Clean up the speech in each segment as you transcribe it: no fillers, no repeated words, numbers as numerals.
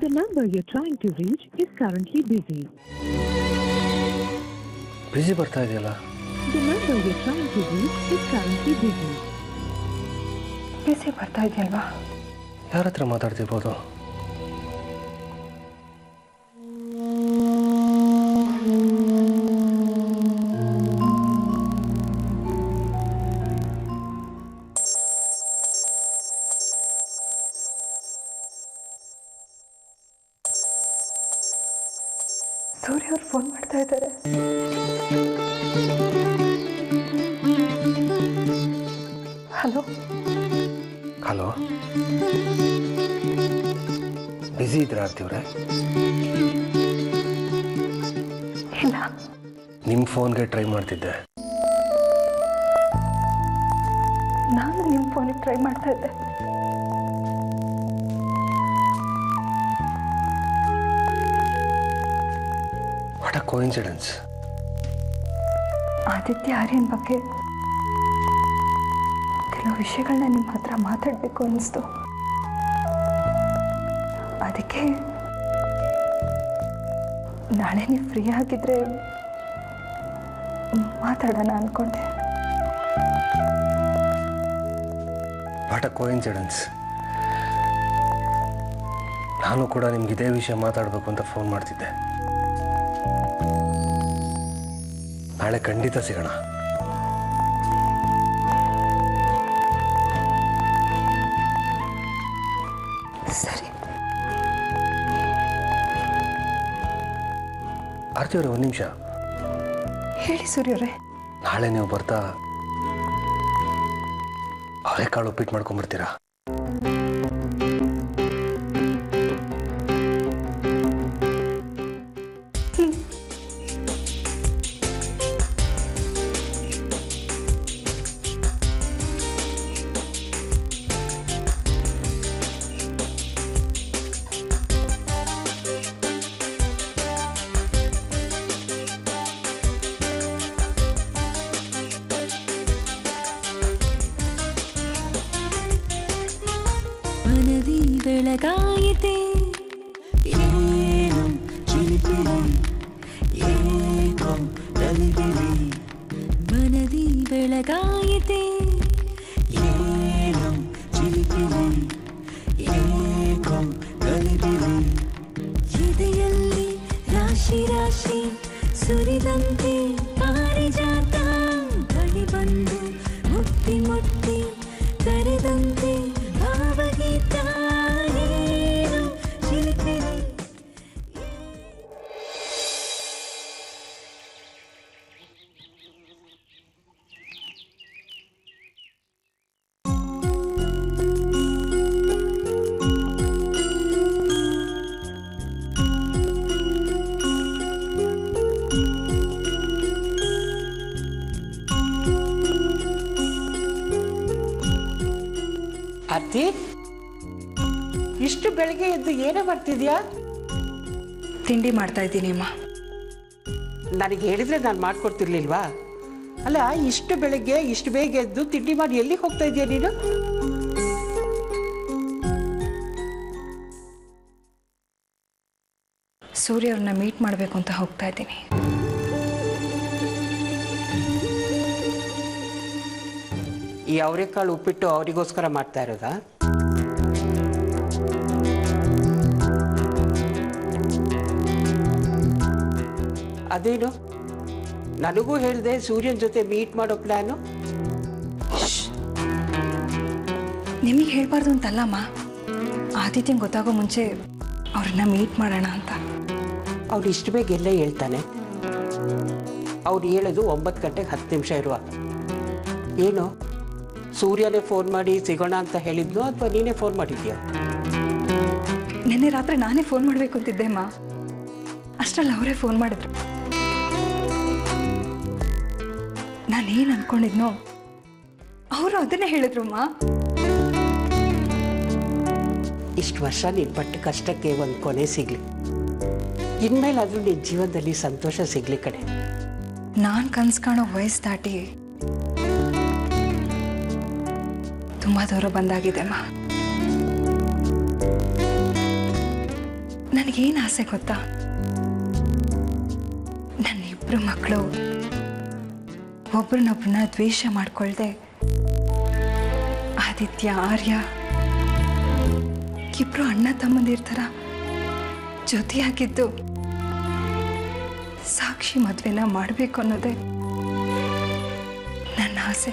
The number you're trying to reach is currently busy. Busy ಬರ್ತಾ ಇದೆಯಲ್ಲ. The number you're trying to reach is currently busy. busy ಬರ್ತಾ ಇದೆಯಲ್ವಾ? ಯಾರ ಹತ್ರ ಮಾತಾಡ್ತಿರ್ಬೋದು? ಸೂರ್ಯ ಅವ್ರು ಫೋನ್ ಮಾಡ್ತಾ ಇದ್ದಾರೆ. ಹಲೋ ಹಲೋ, ಬ್ಯುಸಿ ಇದ್ರ ಆರ್ತಿವ್ರೆ? ಇಲ್ಲ, ನಿಮ್ಮ ಫೋನ್ಗೆ ಟ್ರೈ ಮಾಡ್ತಿದ್ದೆ. ನಾನು ನಿಮ್ಮ ಫೋನಿಗೆ ಟ್ರೈ ಮಾಡ್ತಾ ಇದ್ದೆ. What a coincidence. Aditya Aryan ಬಗ್ಗೆ ಕೆಲವು ವಿಷಯಗಳನ್ನ ನಿಮ್ಮ ಹತ್ರ ಮಾತಾಡಬೇಕು ಅನ್ನಿಸ್ತು. ಅದಕ್ಕೆ ನಾಳೆ ನೀವು ಫ್ರೀ ಆಗಿದ್ರೆ ಮಾತಾಡೋಣ ಅಂದ್ಕೊಂಡೆ. What a coincidence. ನಾನು ಕೂಡ ನಿಮ್ಗೆ ಇದೇ ವಿಷಯ ಮಾತಾಡಬೇಕು ಅಂತ ಫೋನ್ ಮಾಡ್ತಿದ್ದೆ. ನಾಳೆ ಖಂಡಿತ ಸಿಗೋಣ. ಸರಿ. ಆರ್ತಿಯವರೇ, ಒಂದು ನಿಮಿಷ. ಹೇಳಿ ಸೂರ್ಯವರೇ. ನಾಳೆ ನೀವು ಬರ್ತಾ ಅವರೆಕಾಳು ಉಪ್ಪಿಟ್ಟು ಮಾಡ್ಕೊಂಡ್ಬರ್ತೀರಾ? ಮನದಿ ಬೆಳಗಾಯಿತೆ ಏನು ಚಿಲಿಪಿಲಿ ಏಕೋ ಗಲಿಬಿಲಿ. ಮನದಿ ಬೆಳಗಾಯಿತೆ ಏನು ಚಿಲಿಪಿಲಿ ಏಕೋ ಗಲಿಬಿಲಿ. ಎದೆಯಲ್ಲಿ ರಾಶಿ ರಾಶಿ ಸುರಿದಂತೆ ಪಾರಿಜಾತ ಬಳಿ ಬಂದು ಮುಟ್ಟಿ ಮುಟ್ಟಿ ಕರೆದಂತೆ ಭಾವಗೀತ ಏನು ಚಿಲಿಪಿಲಿ. ಆರ್ತಿ, ಇಷ್ಟು ಬೆಳಗ್ಗೆ ಎದ್ದು ಏನೋ ಮಾಡ್ತಿದ್ಯಾ? ತಿಂಡಿ ಮಾಡ್ತಾ ಇದ್ದೀನಿ ಅಮ್ಮ. ನನಗೆ ಹೇಳಿದ್ರೆ ನಾನು ಮಾಡ್ಕೊಡ್ತಿರ್ಲಿಲ್ವಾ? ಅಲ್ಲ, ಇಷ್ಟು ಬೆಳಗ್ಗೆ ಇಷ್ಟು ಬೇಗ ಎದ್ದು ತಿಂಡಿ ಮಾಡಿ ಎಲ್ಲಿಗೆ ಹೋಗ್ತಾ ಇದೀಯ ನೀನು? ಸೂರ್ಯ ಅವ್ರನ್ನ ಮೀಟ್ ಮಾಡಬೇಕು ಅಂತ ಹೋಗ್ತಾ ಇದ್ದೀನಿ. ಈ ಅವರೆಕಾಳು ಉಪ್ಪಿಟ್ಟು ಅವರಿಗೋಸ್ಕರ ಮಾಡ್ತಾ ಇರೋದಾ? ಅದೇನು, ನನಗೂ ಹೇಳಿದೆ ಸೂರ್ಯನ ಜೊತೆ ಮೀಟ್ ಮಾಡೋ ಪ್ಲಾನು. ನಿಮಗೆ ಹೇಳ್ಬಾರ್ದು ಅಂತಲ್ಲಮ್ಮ, ಆದಿತ್ಯಂಗೆ ಗೊತ್ತಾಗೋ ಮುಂಚೆ ಅವ್ರನ್ನ ಮೀಟ್ ಮಾಡೋಣ ಅಂತ. ಅವ್ರು ಇಷ್ಟು ಬೇಗ ಎಲ್ಲೇ ಹೇಳ್ತಾನೆ? ಅವ್ರು ಹೇಳೋದು 9 ಗಂಟೆಗೆ 10 ನಿಮಿಷ ಇರುವ. ಏನು, ಸೂರ್ಯನೇ ಫೋನ್ ಮಾಡಿ ಸಿಗೋಣ ಅಂತ ಹೇಳಿದ್ನು ಅಥವಾ ನೀನೇ ಫೋನ್ ಮಾಡಿದ್ಯಾ? ನಿನ್ನೆ ರಾತ್ರಿ ನಾನೇ ಫೋನ್ ಮಾಡಬೇಕು ಅಂತಿದ್ದೆ ಅಮ್ಮ. ಅಷ್ಟರಲ್ಲಿ ಅವರೇ ಫೋನ್ ಮಾಡಿದ್ರು. ನಾನೇನು ಅನ್ಕೊಂಡಿದ್ನೋ ಅವರು ಅದನ್ನೇ ಹೇಳಿದ್ರು. ಅಮ್ಮ, ಇಷ್ಟು ವರ್ಷ ನೀನು ಪಟ್ಟ ಕಷ್ಟಕ್ಕೆ ಒಂದು ಕೊನೆ ಸಿಗಲಿ. ಇನ್ಮೇಲಾದರೂ ನಿನ್ನ ಜೀವನದಲ್ಲಿ ಸಂತೋಷ ಸಿಗಲಿ ಕಡೆ. ನಾನು ಕನ್ಸು ಕಾಣೋ ವಯಸ್ಸು ದಾಟಿ ತುಂಬ ದೂರ ಬಂದಾಗಿದೆ ಅಮ್ಮ. ನನಗೇನು ಆಸೆ ಗೊತ್ತಾ? ನನ್ನಿಬ್ರು ಮಕ್ಕಳು ಒಬ್ರನ್ನೊಬ್ರನ್ನ ದ್ವೇಷ ಮಾಡ್ಕೊಳ್ದೆ ಆದಿತ್ಯ ಆರ್ಯ ಇಬ್ರು ಅಣ್ಣ ತಮ್ಮಂದಿರ್ತಾರ ಜೊತೆಯಾಗಿದ್ದು ಸಾಕ್ಷಿ ಮದುವೆನ ಮಾಡಬೇಕು ಅನ್ನೋದೇ ನನ್ನ ಆಸೆ.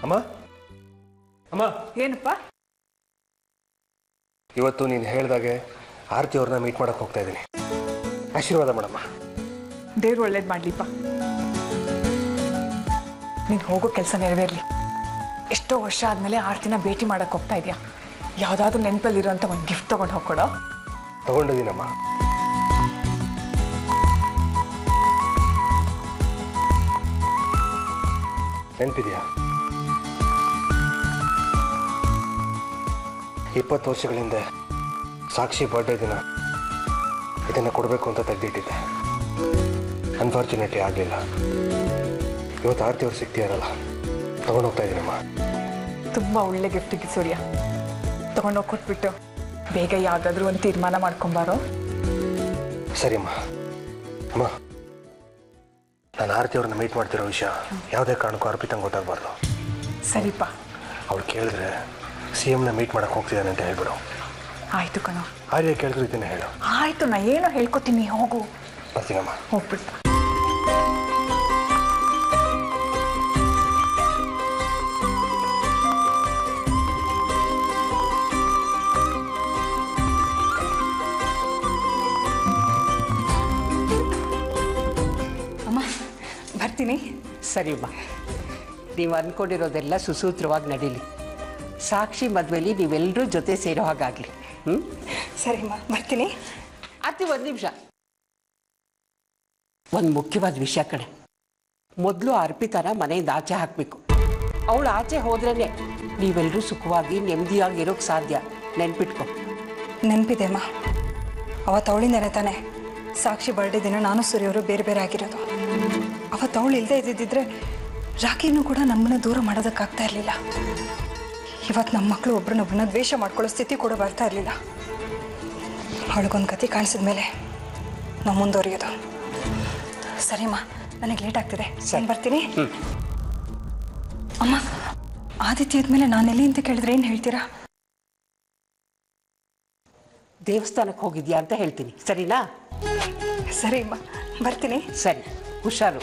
ಅಮ್ಮ ಅಮ್ಮ, ಏನಪ್ಪ? ಇವತ್ತು ನೀನು ಹೇಳ್ದಾಗೆ ಆರತಿ ಅವ್ರನ್ನ ಮೀಟ್ ಮಾಡಕ್ಕೆ ಹೋಗ್ತಾ ಇದ್ದೀನಿ. ಆಶೀರ್ವಾದ ಮಾಡಮ್ಮ. ದೇವ್ರು ಒಳ್ಳೇದು ಮಾಡಲಿಪ್ಪ. ನೀನು ಹೋಗೋ ಕೆಲಸ ನೆರವೇರಲಿ. ಎಷ್ಟೋ ವರ್ಷ ಆದಮೇಲೆ ಆರತಿನ ಭೇಟಿ ಮಾಡಕ್ಕೆ ಹೋಗ್ತಾ ಇದೆಯಾ? ಯಾವುದಾದ್ರೂ ನೆನಪಲ್ಲಿರೋಂಥ ಒಂದು ಗಿಫ್ಟ್ ತೊಗೊಂಡು ಹೋಗ್ಕೊಡೋ. ತಗೊಂಡಿದ್ದೀನಮ್ಮ. ನೆನಪಿದೆಯಾ? 20 ವರ್ಷಗಳ ಹಿಂದೆ ಸಾಕ್ಷಿ ಬರ್ಡೇ ದಿನ ಇದನ್ನು ಕೊಡಬೇಕು ಅಂತ ತೆಗೆದಿಟ್ಟಿದ್ದೆ. ಅನ್ಫಾರ್ಚುನೇಟ್ಲಿ ಆಗಲಿಲ್ಲ. ಇವತ್ತು ಆರತಿ ಅವ್ರು ಸಿಗ್ತೀಯಾರಲ್ಲ, ತಗೊಂಡೋಗ್ತಾ ಇದ್ದೀನಮ್ಮ. ತುಂಬ ಒಳ್ಳೆ ಗಿಫ್ಟಿಗೆ ಸೂರ್ಯ. ತೊಗೊಂಡೋಗಿ ಕೊಟ್ಬಿಟ್ಟು ಬೇಗ ಯಾವುದಾದ್ರೂ ಒಂದು ತೀರ್ಮಾನ ಮಾಡ್ಕೊಂಬಾರೋ. ಸರಿಯಮ್ಮ. ಅಮ್ಮ, ನಾನು ಆರತಿ ಅವ್ರನ್ನ ಮೀಟ್ ಮಾಡ್ತಿರೋ ವಿಷಯ ಯಾವುದೇ ಕಾರಣಕ್ಕೂ ಅರ್ಪಿತಂಗೆ ಗೊತ್ತಾಗಬಾರ್ದು. ಸರಿಪ್ಪ. ಅವ್ರು ಕೇಳಿದ್ರೆ CMನ ಮೀಟ್ ಮಾಡಕ್ಕೆ ಹೋಗ್ತಿದ್ದಾನೆ ಅಂತ ಹೇಳ್ಬಿಡು. ಆಯಿತು ಕಣೋ. ಆರ್ಯ ಕೇಳಿದ್ರು ಇದನ್ನ ಹೇಳು. ಆಯಿತು, ನಾ ಏನೋ ಹೇಳ್ಕೊತೀನಿ, ಹೋಗು. ಬರ್ತೀನಮ್ಮ. ಹೋಗ್ಬಿಟ್ಟು. ಅಮ್ಮ ಬರ್ತೀನಿ. ಸರಿಮ್ಮ, ನೀವು ಅಂದ್ಕೊಂಡಿರೋದೆಲ್ಲ ಸುಸೂತ್ರವಾಗಿ ನಡೀಲಿ. ಸಾಕ್ಷಿ ಮದುವೆಲಿ ನೀವೆಲ್ಲರೂ ಜೊತೆ ಸೇರೋ ಹಾಗಾಗಲಿ. ಸರಿಮ್ಮ, ಬರ್ತೀನಿ. ಅತಿ ಒಂದು ನಿಮಿಷ, ಒಂದು ಮುಖ್ಯವಾದ ವಿಷಯ ಕಡೆ. ಮೊದಲು ಅರ್ಪಿತನ ಮನೆಯಿಂದ ಆಚೆ ಹಾಕಬೇಕು. ಅವಳು ಆಚೆ ಹೋದ್ರೇ ನೀವೆಲ್ಲರೂ ಸುಖವಾಗಿ ನೆಮ್ಮದಿಯಾಗಿರೋಕ್ಕೆ ಸಾಧ್ಯ. ನೆನ್ಪಿಟ್ಕೊ. ನೆನಪಿದೆ ಅಮ್ಮ. ಅವತ್ತು ಅವಳಿಂದನೇ ತಾನೆ ಸಾಕ್ಷಿ ಬರ್ಡೇ ದಿನ ನಾನು ಸೂರ್ಯವರು ಬೇರೆ ಬೇರೆ ಆಗಿರೋದು. ಅವತ್ತು ಅವಳು ಇಲ್ಲದೆ ಇದ್ದಿದ್ದರೆ ರಾಖಿನೂ ಕೂಡ ನಮ್ಮನ್ನ ದೂರ ಮಾಡೋದಕ್ಕಾಗ್ತಾ ಇರಲಿಲ್ಲ. ಇವತ್ತು ನಮ್ಮ ಮಕ್ಕಳು ಒಬ್ರನ್ನೊಬ್ರನ್ನ ದ್ವೇಷ ಮಾಡ್ಕೊಳ್ಳೋ ಸ್ಥಿತಿ ಕೂಡ ಬರ್ತಾ ಇರಲಿಲ್ಲ. ಅವಳಿಗೊಂದು ಕತೆ ಕಾಣಿಸಿದ ಮೇಲೆ ನಾವು ಮುಂದುವರಿಯೋದು. ಸರಿಮ್ಮ, ನನಗೆ ಲೇಟ್ ಆಗ್ತಿದೆ. ನಾನು ಬರ್ತೀನಿ. ಅಮ್ಮ, ಆದಿತ್ಯ ಆದಮೇಲೆ ನಾನೆಲ್ಲಿ ಅಂತ ಕೇಳಿದ್ರೆ ಏನು ಹೇಳ್ತೀರಾ? ದೇವಸ್ಥಾನಕ್ಕೆ ಹೋಗಿದ್ಯಾ ಅಂತ ಹೇಳ್ತೀನಿ. ಸರಿನಾ? ಸರಿಮ್ಮ, ಬರ್ತೀನಿ. ಸರಿ, ಹುಷಾರು.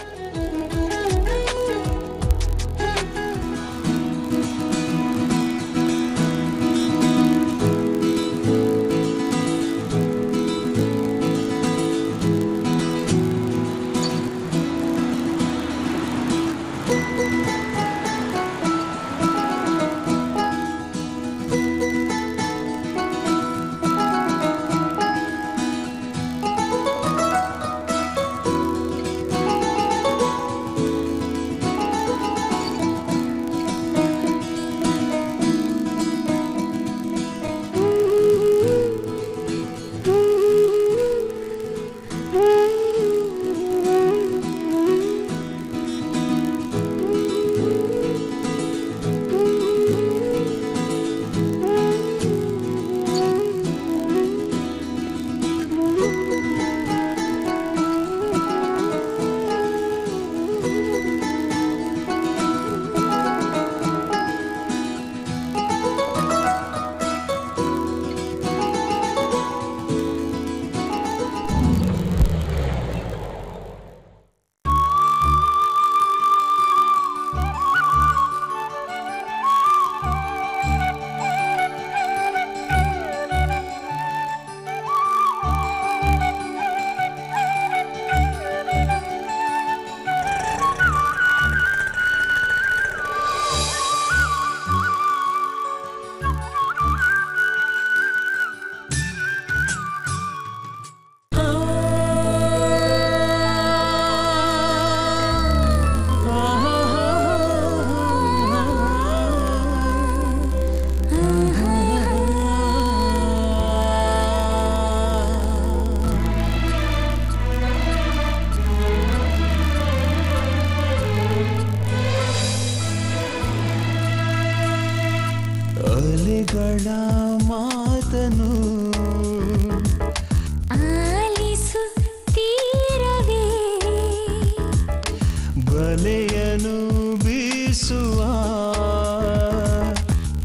ಬಲೆಯನು ಬೀಸುವ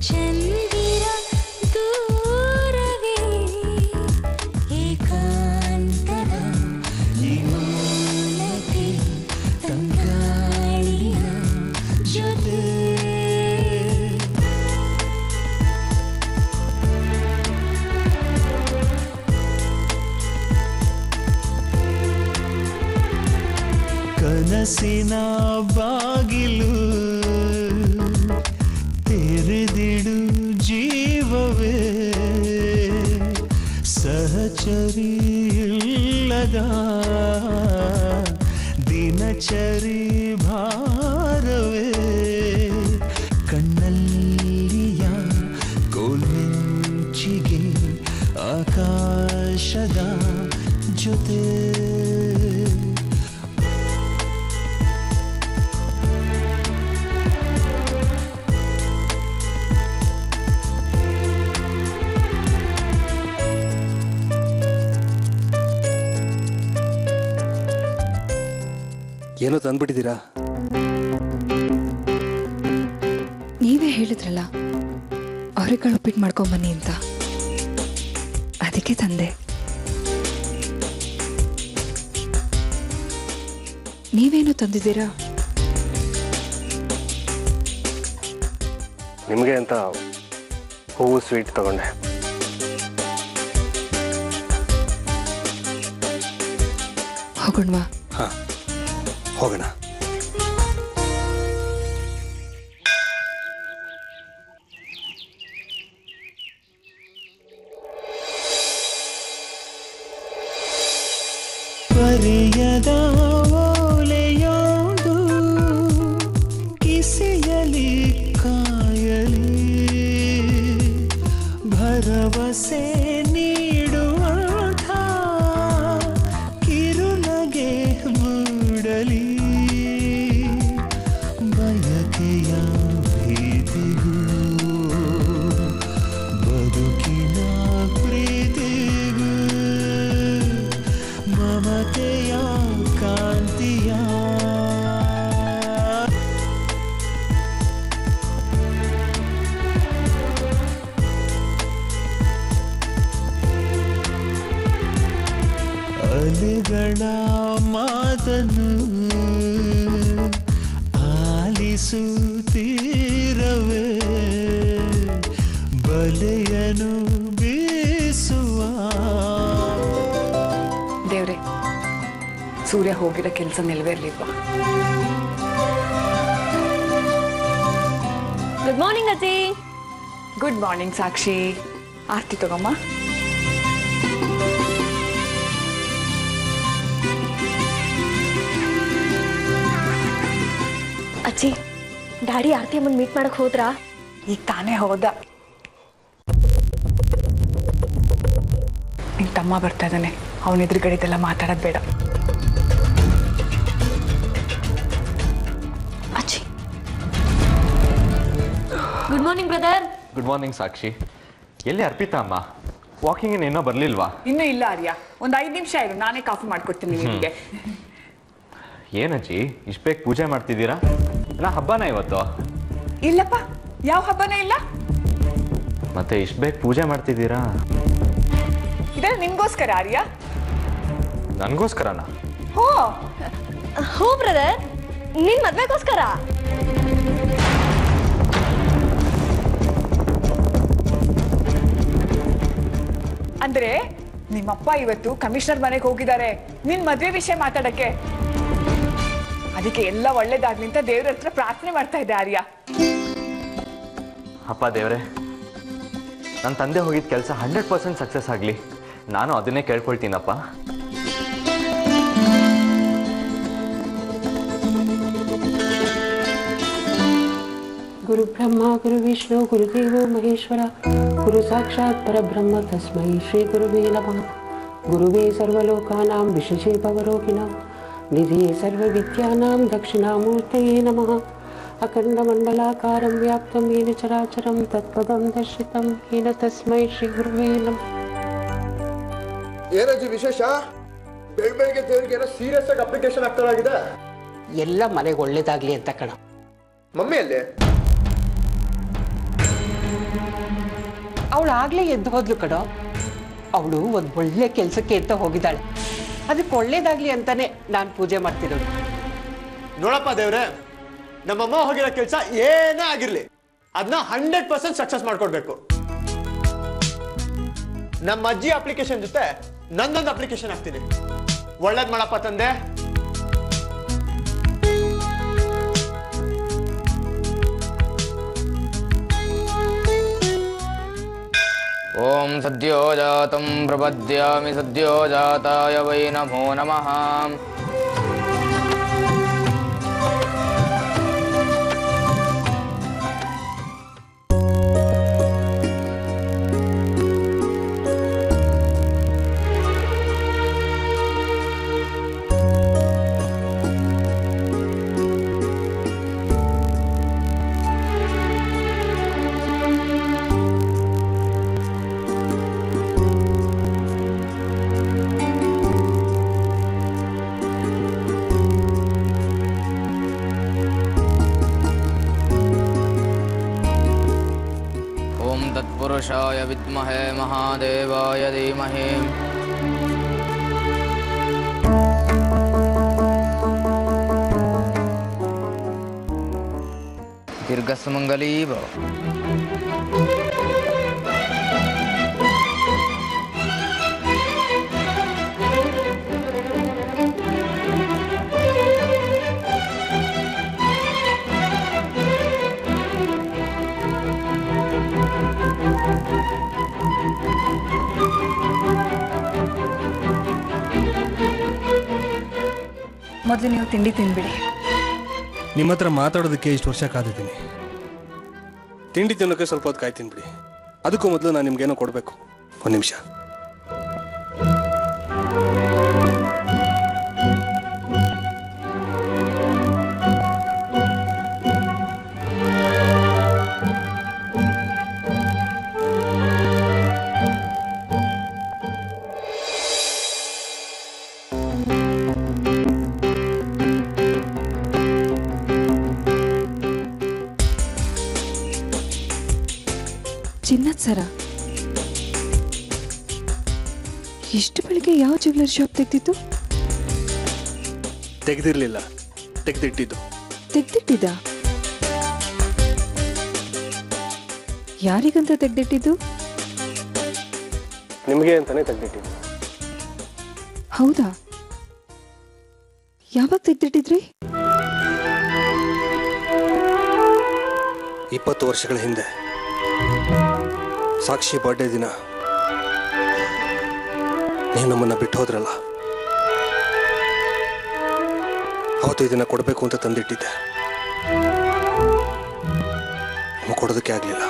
ಚಂದಿರ ದೂರವೇ ಏಕಾಂತರ ಈ ಮೂಲಕ್ಕೆ ತಂಗಾಳಿಯ ಜೊತೆ ಕನಸಿನ ಬಾಗಿಲು ತೆರೆದಿಡು ಜೀವವೇ ಸಹಚರಿ ಇಲ್ಲದ ದಿನಚರಿ ಭಾರವೇ ಕಣ್ಣಲ್ಲಿಯ ಕೋಲ್ಮಿಂಚಿಗೆ ಆಕಾಶದ ಜೊತೆ ಏನೋ ತಂದ್ಬಿಟ್ಟಿದ್ದೀರಾ? ನೀವೇ ಹೇಳಿದ್ರಲ್ಲ ಅವರೆಕಾಳು ಉಪ್ಪಿಟ್ಟು ಮಾಡ್ಕೊಂಬನ್ನಿ ಅಂತ, ಅದಕ್ಕೆ ತಂದೆ. ನೀವೇನು ತಂದಿದ್ದೀರಾ? ನಿಮಗೆ ಅಂತ ಹೂವು ಸ್ವೀಟ್ ತಗೊಂಡೆ. ಹೋಗೋಣವಾ? ಹಾಂ, ಹೋಗೋಣ. ಪರಿಯದ ಓಲೆಯೊಂದು ಕಿಸೆಯಲಿ ಕಾಯಲಿ ಭರವಸೆ ನೀಡುವಂಥ ಕಿರುನಗೆ ಮೂಡಲಿ ಬಯಕೆಯ ಭೀತಿಗೂ ಬದುಕಿನ ಪ್ರೀತಿಗೂ ಮಮತೆಯ ಕಾಂತಿಯ ಅಲೆಗಳ ಮಾತನ್ನು ಆಲಿಸುತ್ತೀರವೇ ಬಲೆಯನು ಬೀಸುವ. ದೇವ್ರೆ, ಸೂರ್ಯ ಹೋಗಿರೋ ಕೆಲಸ ನೆರವೇರ್ಲಿಲ್ವಾ? ಗುಡ್ ಮಾರ್ನಿಂಗ್ ಅಜ್ಜಿ. ಗುಡ್ ಮಾರ್ನಿಂಗ್ ಸಾಕ್ಷಿ. ಆರ್ತಿ ತಗೊಮ್ಮ. ಅಜ್ಜಿ, ಡ್ಯಾಡಿ ಆರ್ತಿ ಅಮ್ಮನ್ ಮೀಟ್ ಮಾಡಕ್ ಹೋದ್ರಾ? ಈಗ ತಾನೇ ಹೋದ. ನಿನ್ ತಮ್ಮ ಬರ್ತಾ ಇದ್ದಾನೆ, ಅವನ ಎದುರುಗಡೆದೆಲ್ಲ ಮಾತಾಡೋದು ಬೇಡ. ಅಜ್ಜಿ. Good morning brother. Good morning Sakshi. ಎಲ್ಲಿ ಅರ್ಪಿತಾ ಅಮ್ಮ? ವಾಕಿಂಗ್ ಇನ್ನೂ ಬರ್ಲಿಲ್ವಾ? ಇನ್ನೂ ಇಲ್ಲ ಆರ್ಯ, ಒಂದು 5 ನಿಮಿಷ ಇರು, ನಾನೇ ಕಾಫಿ ಮಾಡ್ಕೊಡ್ತೀನಿ ನಿಮಗೆ. ಏನಜ್ಜಿ ಇಷ್ಟು ಬೇಗ ಪೂಜೆ ಮಾಡ್ತಿದ್ದೀರಾ? ನಾ ಹಬ್ಬನ ಇವತ್ತು? ಇಲ್ಲಪ್ಪ, ಯಾವ ಹಬ್ಬನೇ ಇಲ್ಲ. ಮತ್ತೆ ಇಷ್ಟು ಬೇಗ ಪೂಜೆ ಮಾಡ್ತಿದ್ದೀರಾ? ಇದೆಲ್ಲ ನಿಮ್ಗೋಸ್ಕರ ಆರ್ಯ. ನನಗೋಸ್ಕರನಾ? ಹೋ ಬ್ರದರ್, ನಿನ್ ಮದ್ವೆಗೋಸ್ಕರ. ಅಂದ್ರೆ ನಿಮ್ಮಪ್ಪ ಇವತ್ತು ಕಮಿಷನರ್ ಮನೆಗೆ ಹೋಗಿದ್ದಾರೆ ನಿನ್ ಮದ್ವೆ ವಿಷಯ ಮಾತಾಡಕ್ಕೆ. ಅದಕ್ಕೆ ಎಲ್ಲ ಒಳ್ಳೇದಾಗ್ಲಿ ಅಂತ ದೇವ್ರ ಹತ್ರ ಪ್ರಾರ್ಥನೆ ಮಾಡ್ತಾ ಇದ್ದೆ ಆರ್ಯ. ಅಪ್ಪ ದೇವ್ರೆ, ನನ್ನ ತಂದೆ ಹೋಗಿದ್ದ ಕೆಲಸ 100% ಸಕ್ಸಸ್ ಆಗಲಿ, ನಾನು ಅದನ್ನೇ ಕೇಳ್ಕೊಳ್ತೀನಪ್ಪ. ಗುರು ಬ್ರಹ್ಮ ಗುರು ವಿಷ್ಣು ಗುರುದೇವೋ ಮಹೇಶ್ವರ ಗುರು ಸಾಕ್ಷಾತ್ ಪರಬ್ರಹ್ಮ ತಸ್ಮೈ ಶ್ರೀ ಗುರುವೇ ನಮಃ. ಗುರುವೇ ಸರ್ವಲೋಕಾನಾಂ ವಿಶೇಷೇ ಭವರೋಗಿಣಾಂ ನಿಧಿಯೇ ಸರ್ವವಿದ್ಯಾನಾಂ ದಕ್ಷಿಣಾಮೂರ್ತಯೇ ನಮಃ. ಅಖಂಡಮಂಡಲಾಕಾರಂ ವ್ಯಾಪ್ತಂ ಯೇನ ಚರಾಚರಂ ತತ್ಪದಂ ದರ್ಶಿತಂ ಯೇನ ತಸ್ಮೈ ಶ್ರೀ ಗುರುವೇ ನಮಃ. ಏನಜ್ಜಿ ವಿಶೇಷ? ಬೆಳಗ್ಗೆ ದೇವರಿಗೆ ಏನೋ ಸೀರಿಯಸ್ ಆಗಿ ಅಪ್ಲಿಕೇಶನ್ ಆಗ್ತಾರಾಗಿದೆ. ಎಲ್ಲ ಮನೆಗೆ ಒಳ್ಳೇದಾಗ್ಲಿ ಅಂತ ಕಣ. ಮಮ್ಮಿ ಅಲ್ಲೇ? ಅವಳು ಆಗ್ಲೇ ಎದ್ದು ಹೋದ್ಲು ಕಣೋ. ಅವಳು ಒಂದು ಒಳ್ಳೆ ಕೆಲಸಕ್ಕೆ ಅಂತ ಹೋಗಿದ್ದಾಳೆ. ಅದಕ್ಕೆ ಒಳ್ಳೇದಾಗ್ಲಿ ಅಂತಾನೆ ನಾನು ಪೂಜೆ ಮಾಡ್ತಿರೋದು. ನೋಡಪ್ಪ ದೇವ್ರೆ, ನಮ್ಮಮ್ಮ ಹೋಗಿರೋ ಕೆಲಸ ಏನೇ ಆಗಿರ್ಲಿ ಅದನ್ನ 100% ಸಕ್ಸಸ್ ಮಾಡ್ಕೊಡ್ಬೇಕು. ನಮ್ಮ ಅಜ್ಜಿ ಅಪ್ಲಿಕೇಶನ್ ಜೊತೆ ನಂದೊಂದು ಅಪ್ಲಿಕೇಶನ್ ಹಾಕ್ತೀನಿ. ಒಳ್ಳೇದ್ ಮಾಡಪ್ಪ ತಂದೆ. ಓಂ ಸದ್ಯೋ ಜಾತಂ ಪ್ರಪದ್ಯಾಮಿ ಸದ್ಯೋ ಜಾತಾಯ ವೈ ನಮೋ ನಮಃ. तत्पुरुषाय विद्महे महादेवाय धीमहि. दीर्घसुमंगली भव. ಮೊದಲು ನೀವು ತಿಂಡಿ ತಿಂದ್ಬಿಡಿ. ನಿಮ್ಮ ಹತ್ರ ಮಾತಾಡೋದಕ್ಕೆ ಇಷ್ಟು ವರ್ಷ ಕಾದಿದ್ದೀನಿ. ತಿಂಡಿ ತಿನ್ನೋಕೆ ಸ್ವಲ್ಪ ಹೊತ್ತು ಕಾಯ್ತೀನಿ ಬಿಡಿ. ಅದಕ್ಕೂ ಮೊದಲು ನಾನು ನಿಮ್ಗೇನೋ ಕೊಡಬೇಕು. ಒಂದು ನಿಮಿಷ. ಚಿನ್ನದ ಸರ ಇಷ್ಟು ಬೆಳಿಗ್ಗೆ ಯಾವ ಜ್ಯುವೆಲರಿ ಶಾಪ್ ತೆಗ್ದಿತ್ತು? ತೆಗೆದಿರ್ಲಿಲ್ಲ, ತೆಗೆದಿಟ್ಟಿದ್ದು. ತೆಗ್ದಿಟ್ಟಿದ್ದ? ಯಾರಿಗಂತ ತೆಗ್ದಿಟ್ಟಿದ್ದು? ನಿಮಗೆ ಅಂತಾನೆ ತೆಗೆದಿಟ್ಟಿದ್ದು. ಹೌದಾ? ಯಾವಾಗ ತೆಗ್ದಿಟ್ಟಿದ್ರಿ? 20 ವರ್ಷಗಳ ಹಿಂದೆ ಸಾಕ್ಷಿ ಬರ್ಡೇ ದಿನ ನೀವು ನಮ್ಮನ್ನ ಬಿಟ್ಟು ಹೋದ್ರಲ್ಲ, ಅವತ್ತು ಇದನ್ನ ಕೊಡಬೇಕು ಅಂತ ತಂದಿಟ್ಟಿದ್ದೆ. ಕೊಡೋದಕ್ಕೆ ಆಗ್ಲಿಲ್ಲ.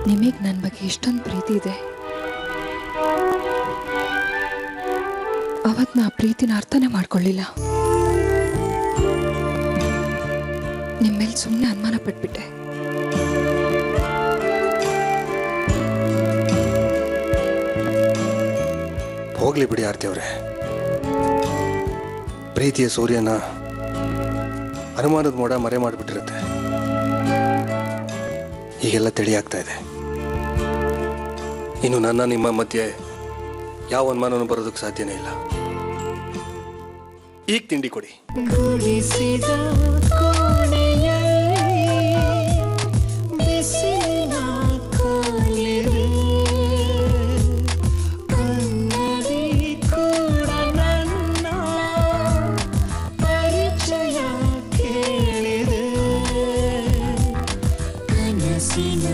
ನಿಮಗೆ ನನ್ನ ಬಗ್ಗೆ ಇಷ್ಟೊಂದು ಪ್ರೀತಿ ಇದೆ. ಅವತ್ತು ನಾ ಪ್ರೀತಿನ ಅರ್ಥನೇ ಮಾಡ್ಕೊಳ್ಳಿಲ್ಲ. ನಿಮ್ಮ ಮೇಲೆ ಸುಮ್ಮನೆ ಅನುಮಾನ ಪಟ್ಬಿಟ್ಟೆ. ಹೋಗ್ಲಿ ಬಿಡಿ ಆರ್ತಿ ಅವರೇ. ಪ್ರೀತಿಯ ಸೂರ್ಯನ ಅನುಮಾನದ ಮೋಡ ಮರೆ ಮಾಡಿಬಿಟ್ಟಿರುತ್ತೆ. ಈಗೆಲ್ಲ ತಿಳಿಯಾಗ್ತಾ ಇದೆ. ಇನ್ನು ನನ್ನ ನಿಮ್ಮ ಮಧ್ಯೆ ಯಾವ ಅನುಮಾನನೂ ಬರೋದಕ್ಕೆ ಸಾಧ್ಯನೇ ಇಲ್ಲ. ಈಗ ತಿಂಡಿ ಕೊಡಿ. ಕನಸಿನ